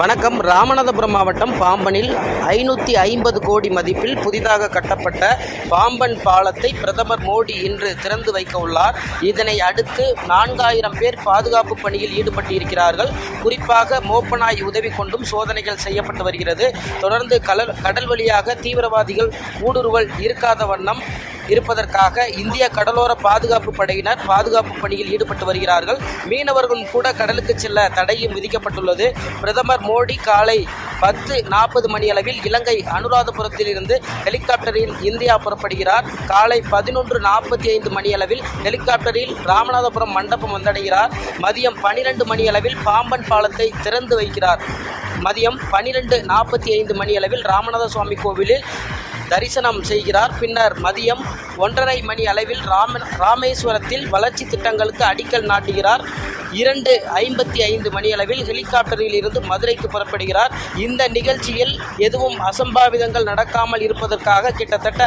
வணக்கம். ராமநாதபுரம் மாவட்டம் பாம்பனில் 550 கோடி மதிப்பில் புதிதாக கட்டப்பட்ட பாம்பன் பாலத்தை பிரதமர் மோடி இன்று திறந்து வைக்க உள்ளார். இதனை அடுத்து 4000 பேர் பாதுகாப்பு பணியில் ஈடுபட்டிருக்கிறார்கள். குறிப்பாக மோப்பநாய் உதவி கொண்டும் சோதனைகள் செய்யப்பட்டு வருகிறது. தொடர்ந்து கடல் வழியாக தீவிரவாதிகள் ஊடுருவல் இருக்காத வண்ணம் இருப்பதற்காக இந்திய கடலோர பாதுகாப்பு படையினர் பாதுகாப்பு பணியில் ஈடுபட்டு வருகிறார்கள். மீனவர்களும் கூட கடலுக்கு செல்ல தடையும் விதிக்கப்பட்டுள்ளது. பிரதமர் மோடி காலை 10:40 மணியளவில் இலங்கை அனுராதபுரத்திலிருந்து ஹெலிகாப்டரில் இந்தியா புறப்படுகிறார். காலை 11:45 மணியளவில் ஹெலிகாப்டரில் ராமநாதபுரம் மண்டபம் வந்தடைகிறார். மதியம் 12 மணியளவில் பாம்பன் பாலத்தை திறந்து வைக்கிறார். மதியம் 12:45 மணியளவில் ராமநாத சுவாமி கோவிலில் தரிசனம் செய்கிறார். பின்னர் மதியம் 1:30 மணி அளவில் ராமேஸ்வரத்தில் வளர்ச்சி திட்டங்களுக்கு அடிக்கல் நாட்டுகிறார். 2:55 மணியளவில் ஹெலிகாப்டரில் இருந்து மதுரைக்கு புறப்படுகிறார். இந்த நிகழ்ச்சியில் எதுவும் அசம்பாவிதங்கள் நடக்காமல் இருப்பதற்காக கிட்டத்தட்ட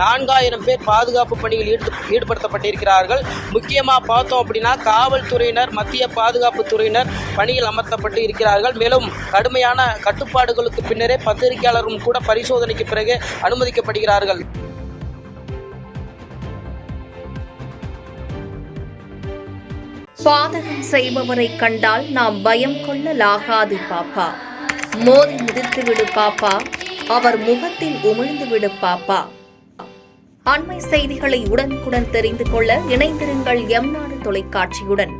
4000 பேர் பாதுகாப்பு பணியில் ஈடுபடுத்தப்பட்டிருக்கிறார்கள். முக்கியமாக பார்த்தோம் அப்படின்னா காவல்துறையினர், மத்திய பாதுகாப்பு துறையினர் பணியில் அமர்த்தப்பட்டு இருக்கிறார்கள். மேலும் கடுமையான கட்டுப்பாடுகளுக்கு பின்னரே பத்திரிகையாளரும் கூட பரிசோதனைக்கு பிறகு அனுமதிக்கப்படுகிறார்கள். பாதகம் செய்பவரை கண்டால் நாம் பயம் கொள்ளலாகாது பாப்பா. மோதி மிதித்து விடு பாப்பா, அவர் முகத்தில் உமிழ்ந்து விடு பாப்பா. அண்மை செய்திகளை உடனுக்குடன் தெரிந்து கொள்ள இணைந்திருங்கள் எம் நாடு தொலைக்காட்சியுடன்.